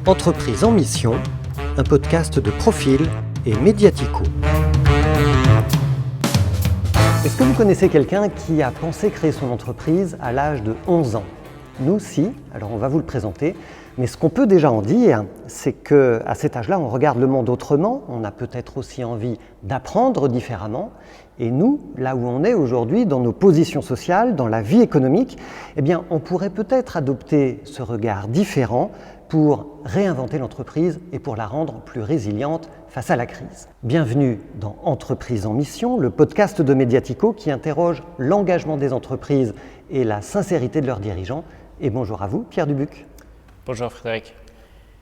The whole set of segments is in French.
Entreprise en mission, un podcast de Profil et Mediatico. Est-ce que vous connaissez quelqu'un qui a pensé créer son entreprise à l'âge de 11 ans ? Nous, si, alors on va vous le présenter. Mais ce qu'on peut déjà en dire, c'est qu'à cet âge-là, on regarde le monde autrement, on a peut-être aussi envie d'apprendre différemment. Et nous, là où on est aujourd'hui, dans nos positions sociales, dans la vie économique, eh bien, on pourrait peut-être adopter ce regard différent pour réinventer l'entreprise et pour la rendre plus résiliente face à la crise. Bienvenue dans Entreprise en mission, le podcast de Mediatico qui interroge l'engagement des entreprises et la sincérité de leurs dirigeants. Et bonjour à vous, Pierre Dubuc. Bonjour Frédéric.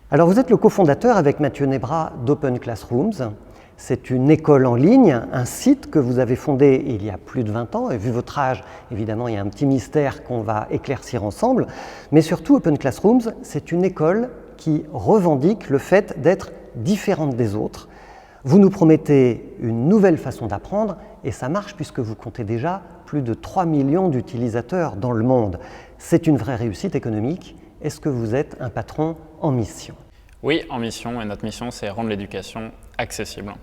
Alors vous êtes le cofondateur avec Mathieu Nebra d'Open Classrooms. C'est une école en ligne, un site que vous avez fondé il y a plus de 20 ans. Et vu votre âge, évidemment, il y a un petit mystère qu'on va éclaircir ensemble. Mais surtout, Open Classrooms, c'est une école qui revendique le fait d'être différente des autres. Vous nous promettez une nouvelle façon d'apprendre et ça marche puisque vous comptez déjà plus de 3 millions d'utilisateurs dans le monde. C'est une vraie réussite économique. Est-ce que vous êtes un patron en mission ? Oui, en mission, et notre mission, c'est rendre l'éducation accessible.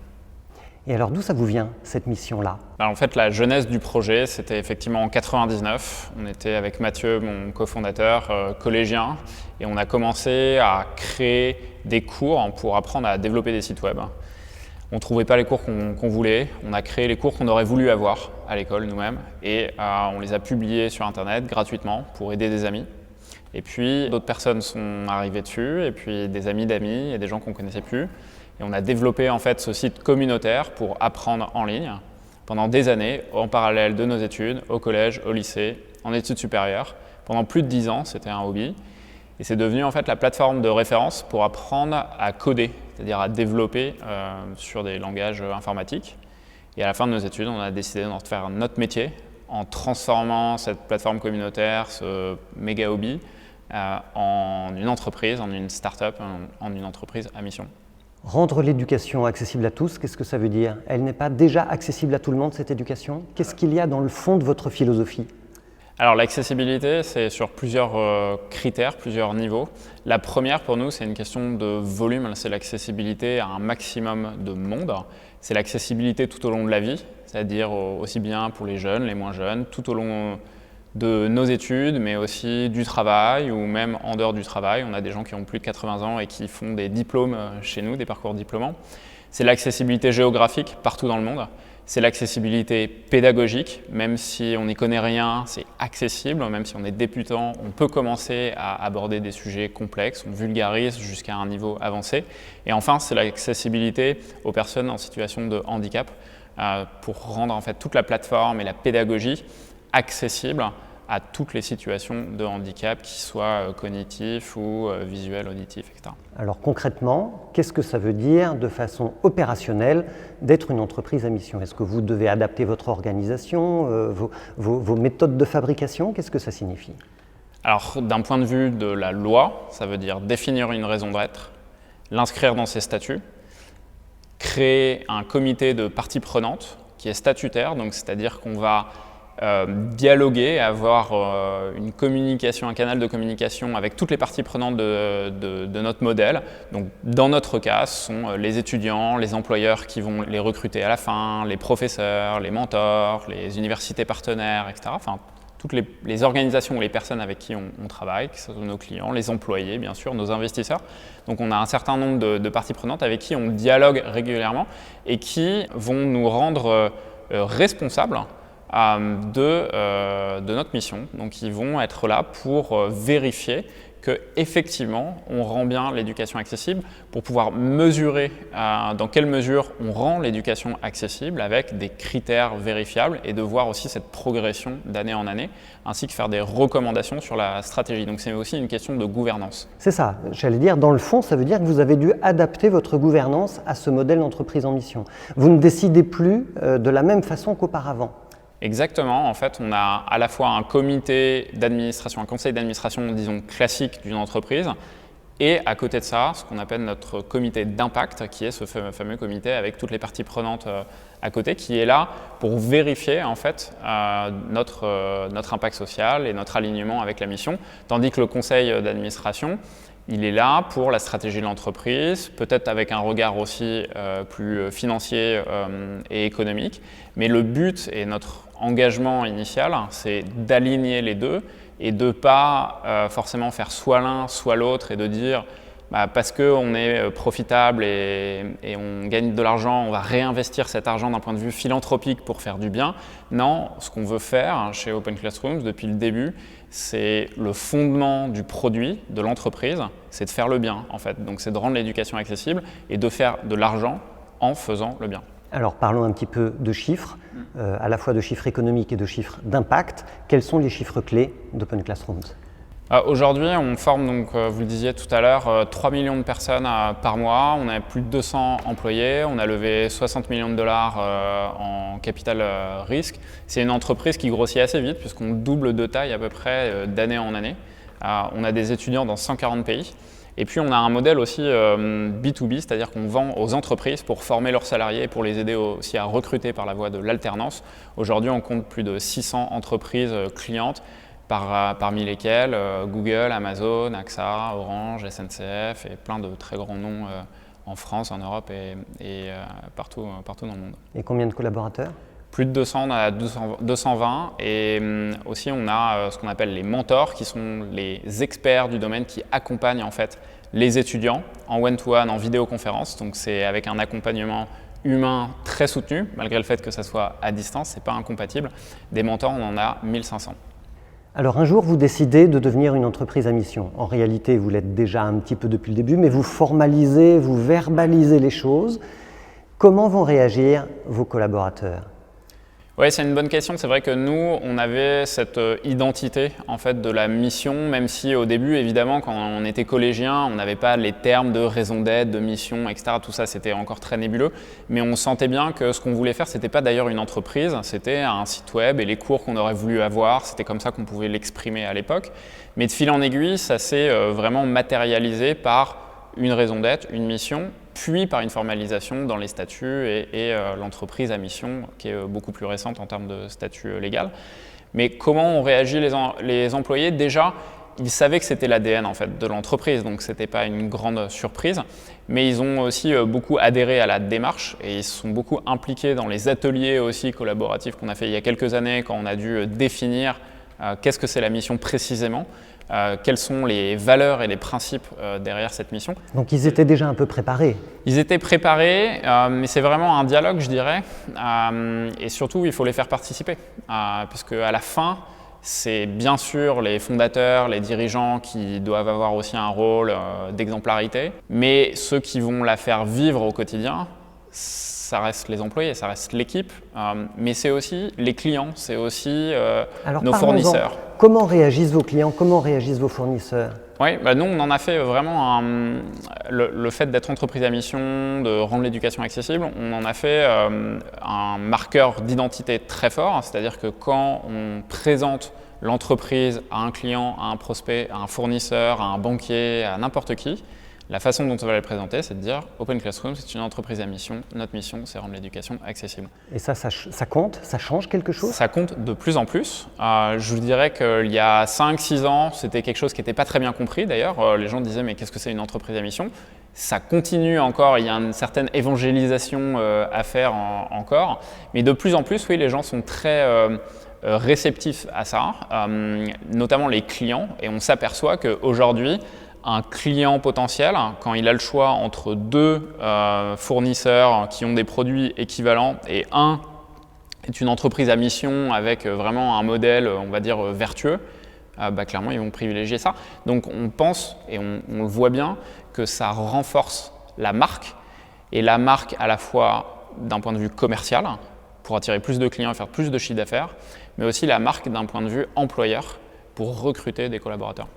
Et alors, d'où ça vous vient, cette mission-là ? Alors, en fait, la genèse du projet, c'était effectivement en 99. On était avec Mathieu, mon cofondateur, collégien, et on a commencé à créer des cours pour apprendre à développer des sites web. On ne trouvait pas les cours qu'on voulait, on a créé les cours qu'on aurait voulu avoir à l'école nous-mêmes, et on les a publiés sur Internet gratuitement pour aider des amis. Et puis d'autres personnes sont arrivées dessus, et puis des amis d'amis et des gens qu'on ne connaissait plus. Et on a développé en fait ce site communautaire pour apprendre en ligne pendant des années, en parallèle de nos études, au collège, au lycée, en études supérieures. Pendant plus de 10 ans, c'était un hobby. Et c'est devenu en fait la plateforme de référence pour apprendre à coder, c'est-à-dire à développer sur des langages informatiques. Et à la fin de nos études, on a décidé d'en faire notre métier en transformant cette plateforme communautaire, ce méga hobby, en une entreprise, en une start-up, en une entreprise à mission. Rendre l'éducation accessible à tous, qu'est-ce que ça veut dire ? Elle n'est pas déjà accessible à tout le monde, cette éducation ? Qu'est-ce qu'il y a dans le fond de votre philosophie ? Alors l'accessibilité, c'est sur plusieurs critères, plusieurs niveaux. La première pour nous, c'est une question de volume, c'est l'accessibilité à un maximum de monde. C'est l'accessibilité tout au long de la vie, c'est-à-dire aussi bien pour les jeunes, les moins jeunes, tout au long de nos études, mais aussi du travail ou même en dehors du travail. On a des gens qui ont plus de 80 ans et qui font des diplômes chez nous, des parcours diplômants. C'est l'accessibilité géographique partout dans le monde. C'est l'accessibilité pédagogique, même si on n'y connaît rien, c'est accessible, même si on est débutant, on peut commencer à aborder des sujets complexes, on vulgarise jusqu'à un niveau avancé. Et enfin, c'est l'accessibilité aux personnes en situation de handicap pour rendre en fait toute la plateforme et la pédagogie accessible à toutes les situations de handicap, qu'ils soient cognitifs ou visuels, auditifs, etc. Alors concrètement, qu'est-ce que ça veut dire de façon opérationnelle d'être une entreprise à mission ? Est-ce que vous devez adapter votre organisation, vos méthodes de fabrication ? Qu'est-ce que ça signifie ? Alors d'un point de vue de la loi, ça veut dire définir une raison d'être, l'inscrire dans ses statuts, créer un comité de parties prenantes qui est statutaire, donc c'est-à-dire qu'on va dialoguer, avoir une communication, un canal de communication avec toutes les parties prenantes de notre modèle. Donc, dans notre cas, ce sont les étudiants, les employeurs qui vont les recruter à la fin, les professeurs, les mentors, les universités partenaires, etc. Enfin, toutes les organisations ou les personnes avec qui on travaille, que ce soit nos clients, les employés, bien sûr, nos investisseurs. Donc, on a un certain nombre de parties prenantes avec qui on dialogue régulièrement et qui vont nous rendre responsables de notre mission. Donc ils vont être là pour vérifier qu'effectivement on rend bien l'éducation accessible, pour pouvoir mesurer dans quelle mesure on rend l'éducation accessible avec des critères vérifiables et de voir aussi cette progression d'année en année, ainsi que faire des recommandations sur la stratégie. Donc c'est aussi une question de gouvernance. C'est ça, j'allais dire, dans le fond, ça veut dire que vous avez dû adapter votre gouvernance à ce modèle d'entreprise en mission. Vous ne décidez plus de la même façon qu'auparavant. Exactement, en fait, on a à la fois un comité d'administration, un conseil d'administration, disons, classique d'une entreprise, Et à côté de ça, ce qu'on appelle notre comité d'impact, qui est ce fameux comité avec toutes les parties prenantes à côté, qui est là pour vérifier en fait notre impact social et notre alignement avec la mission, tandis que le conseil d'administration, il est là pour la stratégie de l'entreprise, peut-être avec un regard aussi plus financier et économique, mais le but et notre engagement initial, c'est d'aligner les deux et de ne pas forcément faire soit l'un, soit l'autre et de dire parce qu'on est profitable et on gagne de l'argent, on va réinvestir cet argent d'un point de vue philanthropique pour faire du bien. Non, ce qu'on veut faire chez Open Classrooms depuis le début, c'est le fondement du produit, de l'entreprise, c'est de faire le bien en fait. Donc c'est de rendre l'éducation accessible et de faire de l'argent en faisant le bien. Alors parlons un petit peu de chiffres, à la fois de chiffres économiques et de chiffres d'impact. Quels sont les chiffres clés d'Open Classrooms ? Aujourd'hui, on forme, donc, vous le disiez tout à l'heure, 3 millions de personnes par mois. On a plus de 200 employés. On a levé 60 millions de dollars en capital risque. C'est une entreprise qui grossit assez vite puisqu'on double de taille à peu près d'année en année. On a des étudiants dans 140 pays. Et puis on a un modèle aussi B2B, c'est-à-dire qu'on vend aux entreprises pour former leurs salariés et pour les aider aussi à recruter par la voie de l'alternance. Aujourd'hui, on compte plus de 600 entreprises clientes, parmi lesquelles Google, Amazon, AXA, Orange, SNCF et plein de très grands noms en France, en Europe et partout dans le monde. Et combien de collaborateurs ? Plus de 200, on a 220 et aussi on a ce qu'on appelle les mentors qui sont les experts du domaine qui accompagnent en fait les étudiants en one-to-one, en vidéoconférence. Donc c'est avec un accompagnement humain très soutenu, malgré le fait que ça soit à distance, c'est pas incompatible. Des mentors, on en a 1500. Alors un jour, vous décidez de devenir une entreprise à mission. En réalité, vous l'êtes déjà un petit peu depuis le début, mais vous formalisez, vous verbalisez les choses. Comment vont réagir vos collaborateurs ? Oui, c'est une bonne question. C'est vrai que nous, on avait cette identité en fait de la mission, même si au début, évidemment, quand on était collégien, on n'avait pas les termes de raison d'être, de mission, etc. Tout ça, c'était encore très nébuleux. Mais on sentait bien que ce qu'on voulait faire, c'était pas d'ailleurs une entreprise, c'était un site web et les cours qu'on aurait voulu avoir. C'était comme ça qu'on pouvait l'exprimer à l'époque. Mais de fil en aiguille, ça s'est vraiment matérialisé par une raison d'être, une mission, puis par une formalisation dans les statuts et l'entreprise à mission qui est beaucoup plus récente en termes de statut légal. Mais comment ont réagi les employés ? Déjà, ils savaient que c'était l'ADN en fait, de l'entreprise, donc ce n'était pas une grande surprise. Mais ils ont aussi beaucoup adhéré à la démarche et ils se sont beaucoup impliqués dans les ateliers aussi collaboratifs qu'on a fait il y a quelques années quand on a dû définir qu'est-ce que c'est la mission précisément. Quelles sont les valeurs et les principes derrière cette mission. Donc ils étaient déjà un peu préparés. Ils étaient préparés, mais c'est vraiment un dialogue, je dirais, et surtout il faut les faire participer, puisque à la fin, c'est bien sûr les fondateurs, les dirigeants qui doivent avoir aussi un rôle d'exemplarité, mais ceux qui vont la faire vivre au quotidien, ça reste les employés, ça reste l'équipe, mais c'est aussi les clients, c'est aussi nos fournisseurs. Comment réagissent vos clients, comment réagissent vos fournisseurs ? Oui, nous on en a fait vraiment le fait d'être entreprise à mission, de rendre l'éducation accessible, on en a fait un marqueur d'identité très fort, c'est-à-dire que quand on présente l'entreprise à un client, à un prospect, à un fournisseur, à un banquier, à n'importe qui, la façon dont on va les présenter, c'est de dire Open Classrooms, c'est une entreprise à mission. Notre mission, c'est rendre l'éducation accessible. Et ça compte ? Ça change quelque chose ? Ça compte de plus en plus. Je vous dirais qu'il y a 5-6 ans, c'était quelque chose qui n'était pas très bien compris d'ailleurs. Les gens disaient mais qu'est-ce que c'est une entreprise à mission ? Ça continue encore, il y a une certaine évangélisation à faire encore. Mais de plus en plus, oui, les gens sont très réceptifs à ça, notamment les clients. Et on s'aperçoit qu'aujourd'hui, un client potentiel, quand il a le choix entre deux fournisseurs qui ont des produits équivalents et un est une entreprise à mission avec vraiment un modèle, on va dire, vertueux, clairement, ils vont privilégier ça. Donc, on pense, et on le voit bien, que ça renforce la marque, et la marque à la fois d'un point de vue commercial, pour attirer plus de clients et faire plus de chiffre d'affaires, mais aussi la marque d'un point de vue employeur, pour recruter des collaborateurs.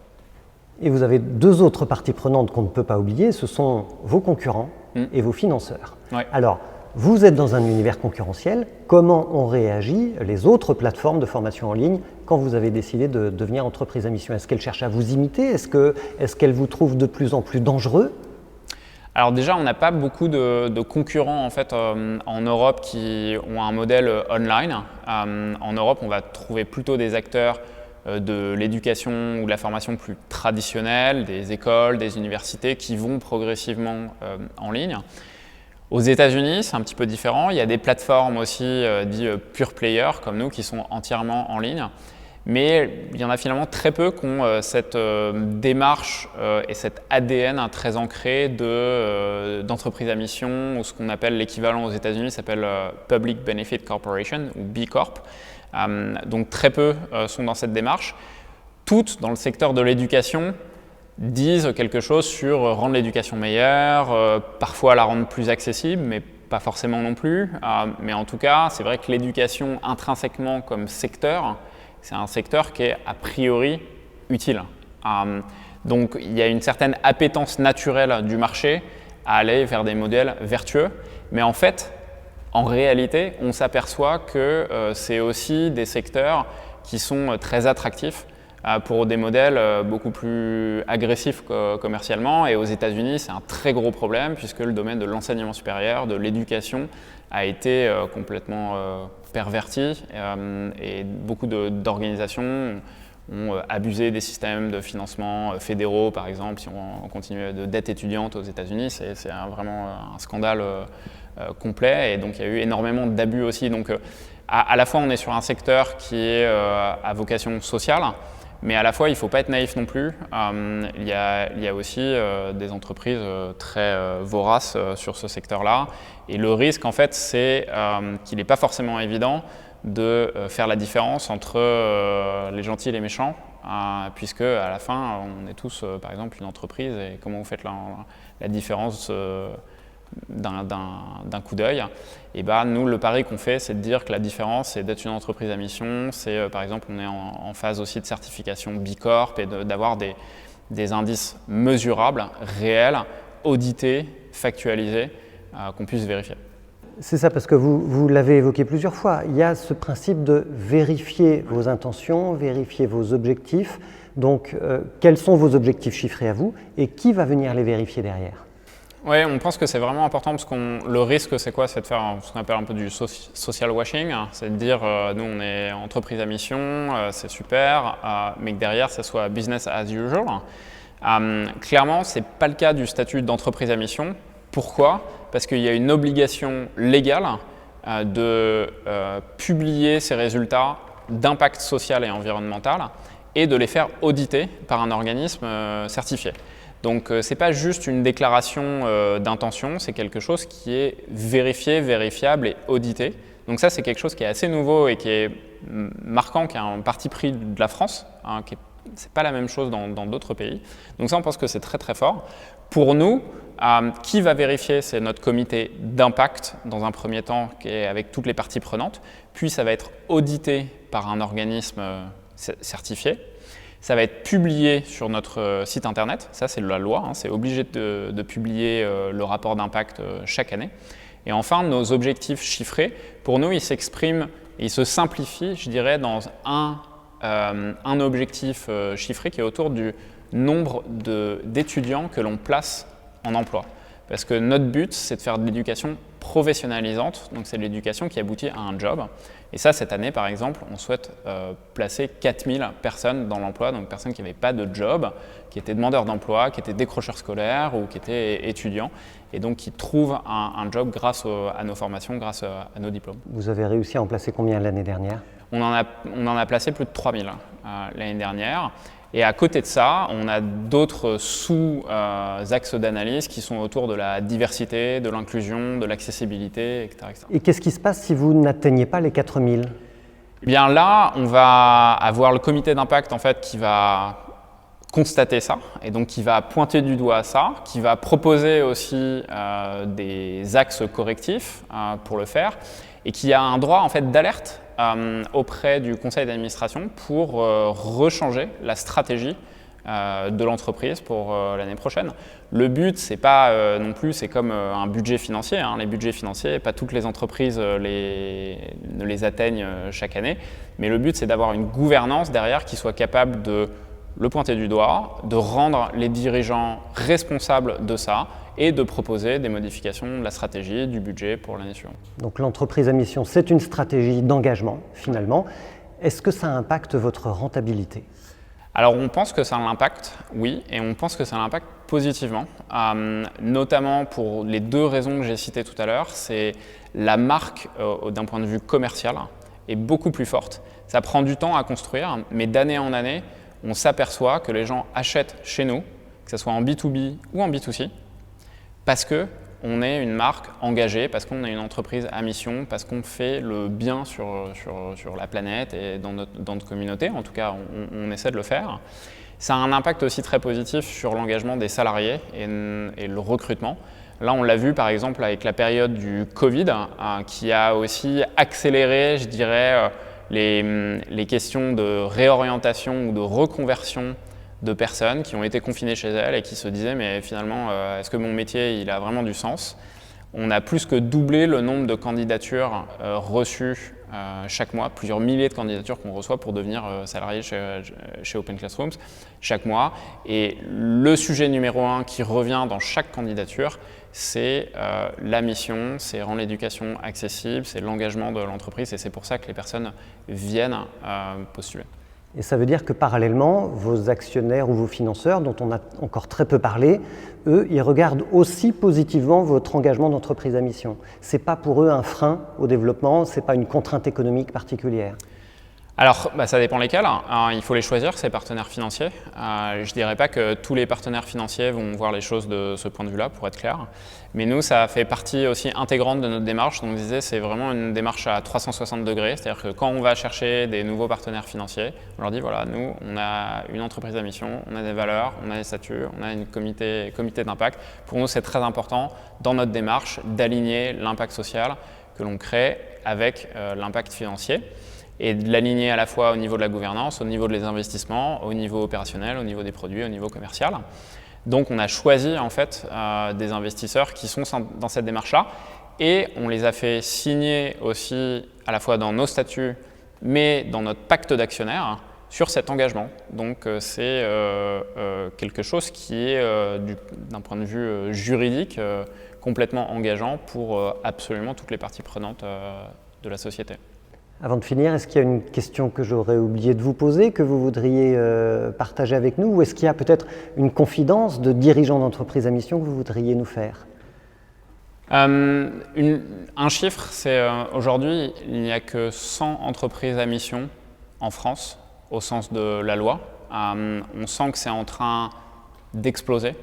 Et vous avez deux autres parties prenantes qu'on ne peut pas oublier, ce sont vos concurrents et vos financeurs. Ouais. Alors, vous êtes dans un univers concurrentiel. Comment ont réagi les autres plateformes de formation en ligne quand vous avez décidé de devenir entreprise à mission? Est-ce qu'elles cherchent à vous imiter? Est-ce qu'elles vous trouvent de plus en plus dangereux? Alors déjà, on n'a pas beaucoup de concurrents en fait en Europe qui ont un modèle online. En Europe, on va trouver plutôt des acteurs de l'éducation ou de la formation plus traditionnelle, des écoles, des universités qui vont progressivement en ligne. Aux États-Unis, c'est un petit peu différent. Il y a des plateformes aussi dites pure player comme nous qui sont entièrement en ligne. Mais il y en a finalement très peu qui ont cette démarche et cet ADN très ancré d'entreprise à mission, ou ce qu'on appelle l'équivalent aux États-Unis s'appelle Public Benefit Corporation ou B Corp. Donc très peu sont dans cette démarche. Toutes dans le secteur de l'éducation disent quelque chose sur rendre l'éducation meilleure, parfois la rendre plus accessible, mais pas forcément non plus. Mais en tout cas, c'est vrai que l'éducation intrinsèquement comme secteur, c'est un secteur qui est a priori utile. Donc il y a une certaine appétence naturelle du marché à aller vers des modèles vertueux. Mais en fait, en réalité, on s'aperçoit que c'est aussi des secteurs qui sont très attractifs pour des modèles beaucoup plus agressifs commercialement. Et aux États-Unis, c'est un très gros problème puisque le domaine de l'enseignement supérieur, de l'éducation a été complètement perverti et beaucoup d'organisations ont abusé des systèmes de financement fédéraux, par exemple. Si on continue de dette étudiante aux États-Unis, c'est vraiment un scandale complet. Et donc, il y a eu énormément d'abus aussi. Donc, à la fois, on est sur un secteur qui est à vocation sociale, mais à la fois, il ne faut pas être naïf non plus. Il y a aussi des entreprises très voraces sur ce secteur-là. Et le risque, en fait, c'est qu'il n'est pas forcément évident de faire la différence entre les gentils et les méchants, puisque à la fin, on est tous, par exemple, une entreprise. Et comment vous faites la différence d'un coup d'œil? Et nous, le pari qu'on fait, c'est de dire que la différence, c'est d'être une entreprise à mission. C'est, par exemple, on est en phase aussi de certification B Corp et d'avoir des indices mesurables, réels, audités, factualisés, qu'on puisse vérifier. C'est ça, parce que vous l'avez évoqué plusieurs fois. Il y a ce principe de vérifier vos intentions, vérifier vos objectifs. Donc, quels sont vos objectifs chiffrés à vous et qui va venir les vérifier derrière? Oui, on pense que c'est vraiment important parce que le risque, c'est quoi? C'est de faire ce qu'on appelle un peu du social washing. C'est de dire, nous, on est entreprise à mission, c'est super, mais que derrière, ça soit business as usual. Clairement, ce n'est pas le cas du statut d'entreprise à mission. Pourquoi? Parce qu'il y a une obligation légale de publier ces résultats d'impact social et environnemental et de les faire auditer par un organisme certifié. Donc, ce n'est pas juste une déclaration d'intention, c'est quelque chose qui est vérifié, vérifiable et audité. Donc ça, c'est quelque chose qui est assez nouveau et qui est marquant, qui est un parti pris de la France, ce n'est pas la même chose dans d'autres pays. Donc ça, on pense que c'est très très fort. Pour nous, qui va vérifier? C'est notre comité d'impact dans un premier temps, qui est avec toutes les parties prenantes. Puis ça va être audité par un organisme certifié. Ça va être publié sur notre site internet, ça c'est la loi, c'est obligé de publier le rapport d'impact chaque année. Et enfin, nos objectifs chiffrés, pour nous, ils s'expriment, ils se simplifient, je dirais, dans un objectif chiffré qui est autour du nombre d'étudiants que l'on place en emploi. Parce que notre but, c'est de faire de l'éducation professionnalisante, donc c'est de l'éducation qui aboutit à un job. Et ça, cette année, par exemple, on souhaite placer 4000 personnes dans l'emploi, donc personnes qui n'avaient pas de job, qui étaient demandeurs d'emploi, qui étaient décrocheurs scolaires ou qui étaient étudiants, et donc qui trouvent un job grâce à nos formations, grâce à nos diplômes. Vous avez réussi à en placer combien l'année dernière? On en a placé plus de 3000 l'année dernière. Et à côté de ça, on a d'autres sous-axes d'analyse qui sont autour de la diversité, de l'inclusion, de l'accessibilité, etc., etc. Et qu'est-ce qui se passe si vous n'atteignez pas les 4000? Eh bien là, on va avoir le comité d'impact en fait, qui va constater ça et donc qui va pointer du doigt ça, qui va proposer aussi des axes correctifs pour le faire et qui a un droit en fait, d'alerte auprès du conseil d'administration pour rechanger la stratégie de l'entreprise pour l'année prochaine. Le but, c'est pas non plus, c'est comme un budget financier. Les budgets financiers, pas toutes les entreprises ne les atteignent chaque année, mais le but, c'est d'avoir une gouvernance derrière qui soit capable de le pointer du doigt, de rendre les dirigeants responsables de ça et de proposer des modifications de la stratégie, du budget pour l'année suivante. Donc l'entreprise à mission, c'est une stratégie d'engagement finalement. Est-ce que ça impacte votre rentabilité ? Alors on pense que ça l'impacte, oui, et on pense que ça l'impacte positivement, notamment pour les deux raisons que j'ai citées tout à l'heure. C'est la marque d'un point de vue commercial est beaucoup plus forte. Ça prend du temps à construire, mais d'année en année, on s'aperçoit que les gens achètent chez nous, que ce soit en B2B ou en B2C, parce qu'on est une marque engagée, parce qu'on est une entreprise à mission, parce qu'on fait le bien sur la planète et dans notre communauté. En tout cas, on essaie de le faire. Ça a un impact aussi très positif sur l'engagement des salariés et le recrutement. Là, on l'a vu par exemple avec la période du Covid, qui a aussi accéléré, je dirais, les questions de réorientation ou de reconversion de personnes qui ont été confinées chez elles et qui se disaient mais finalement est-ce que mon métier il a vraiment du sens ? On a plus que doublé le nombre de candidatures reçues chaque mois, plusieurs milliers de candidatures qu'on reçoit pour devenir salarié chez Open Classrooms chaque mois. Et le sujet numéro 1 qui revient dans chaque candidature, c'est la mission, c'est rendre l'éducation accessible, c'est l'engagement de l'entreprise et c'est pour ça que les personnes viennent postuler. Et ça veut dire que parallèlement, vos actionnaires ou vos financeurs, dont on a encore très peu parlé, eux, ils regardent aussi positivement votre engagement d'entreprise à mission. Ce n'est pas pour eux un frein au développement, ce n'est pas une contrainte économique particulière. Alors, ça dépend lesquels. Il faut les choisir, ces partenaires financiers. Je ne dirais pas que tous les partenaires financiers vont voir les choses de ce point de vue-là, pour être clair. Mais nous, ça fait partie aussi intégrante de notre démarche. Donc, je disais, c'est vraiment une démarche à 360 degrés. C'est-à-dire que quand on va chercher des nouveaux partenaires financiers, on leur dit, voilà, nous, on a une entreprise à mission, on a des valeurs, on a des statuts, on a un comité d'impact. Pour nous, c'est très important dans notre démarche d'aligner l'impact social que l'on crée avec l'impact financier. Et de l'aligner à la fois au niveau de la gouvernance, au niveau des investissements, au niveau opérationnel, au niveau des produits, au niveau commercial. Donc on a choisi en fait des investisseurs qui sont dans cette démarche-là et on les a fait signer aussi à la fois dans nos statuts mais dans notre pacte d'actionnaires sur cet engagement. Donc c'est quelque chose qui est d'un point de vue juridique complètement engageant pour absolument toutes les parties prenantes de la société. Avant de finir, est-ce qu'il y a une question que j'aurais oublié de vous poser, que vous voudriez partager avec nous, ou est-ce qu'il y a peut-être une confidence de dirigeant d'entreprise à mission que vous voudriez nous faire ? Un chiffre, c'est aujourd'hui, il n'y a que 100 entreprises à mission en France, au sens de la loi. On sent que c'est en train d'exploser.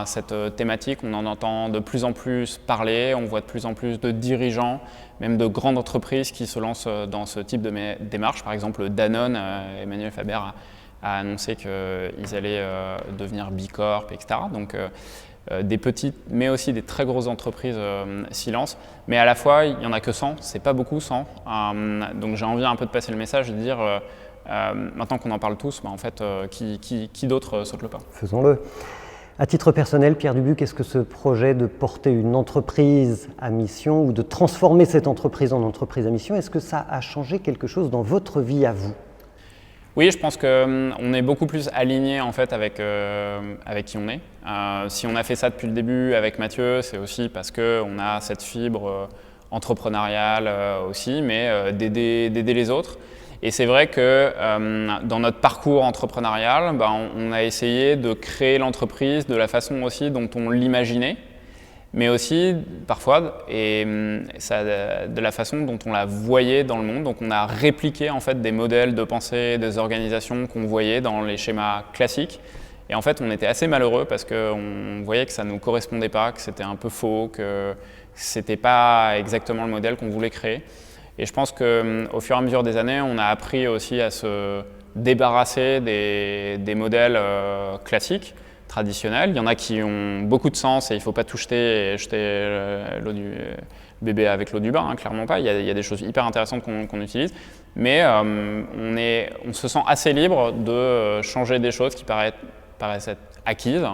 Cette thématique, on en entend de plus en plus parler, on voit de plus en plus de dirigeants, même de grandes entreprises qui se lancent dans ce type de démarche. Par exemple, Danone, Emmanuel Faber a annoncé qu'ils allaient devenir B Corp, etc. Donc des petites, mais aussi des très grosses entreprises s'y lancent. Mais à la fois, il n'y en a que 100, c'est pas beaucoup 100. Donc j'ai envie un peu de passer le message et de dire, maintenant qu'on en parle tous, en fait, qui d'autre saute le pas ? Faisons-le. À titre personnel, Pierre Dubuc, est-ce que ce projet de porter une entreprise à mission ou de transformer cette entreprise en entreprise à mission, est-ce que ça a changé quelque chose dans votre vie à vous ? Oui, je pense qu'on est beaucoup plus aligné en fait avec qui on est. Si on a fait ça depuis le début avec Mathieu, c'est aussi parce qu'on a cette fibre entrepreneuriale aussi, mais d'aider les autres. Et c'est vrai que dans notre parcours entrepreneurial, on a essayé de créer l'entreprise de la façon aussi dont on l'imaginait, mais aussi parfois de la façon dont on la voyait dans le monde. Donc on a répliqué en fait des modèles de pensée, des organisations qu'on voyait dans les schémas classiques. Et en fait, on était assez malheureux parce qu'on voyait que ça ne nous correspondait pas, que c'était un peu faux, que ce n'était pas exactement le modèle qu'on voulait créer. Et je pense qu'au fur et à mesure des années, on a appris aussi à se débarrasser des modèles classiques, traditionnels. Il y en a qui ont beaucoup de sens et il ne faut pas tout jeter et jeter le bébé avec l'eau du bain, clairement pas. Il y a des choses hyper intéressantes qu'on utilise. Mais on se sent assez libre de changer des choses qui paraissent paraissent être acquises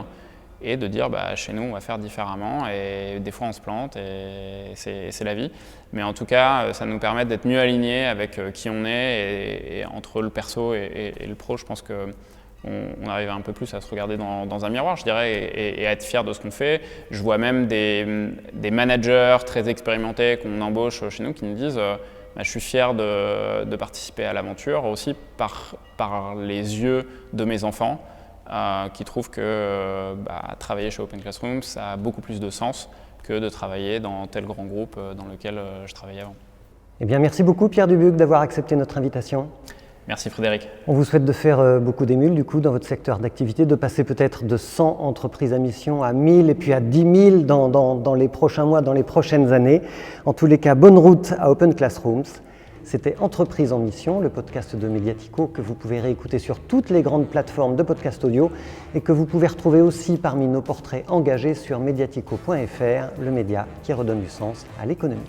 et de dire chez nous on va faire différemment et des fois on se plante et c'est la vie. Mais en tout cas ça nous permet d'être mieux alignés avec qui on est et entre le perso et le pro, je pense qu'on arrive un peu plus à se regarder dans un miroir, je dirais, et à être fier de ce qu'on fait. Je vois même des managers très expérimentés qu'on embauche chez nous qui nous disent je suis fier de participer à l'aventure aussi par les yeux de mes enfants qui trouvent que travailler chez Open Classroom, ça a beaucoup plus de sens que de travailler dans tel grand groupe dans lequel je travaillais avant. Eh bien, merci beaucoup Pierre Dubuc d'avoir accepté notre invitation. Merci Frédéric. On vous souhaite de faire beaucoup d'émules du coup dans votre secteur d'activité, de passer peut-être de 100 entreprises à mission à 1000 et puis à 10 000 dans les prochains mois, dans les prochaines années. En tous les cas, bonne route à Open Classrooms. C'était Entreprise en mission, le podcast de Mediatico que vous pouvez réécouter sur toutes les grandes plateformes de podcast audio et que vous pouvez retrouver aussi parmi nos portraits engagés sur mediatico.fr, le média qui redonne du sens à l'économie.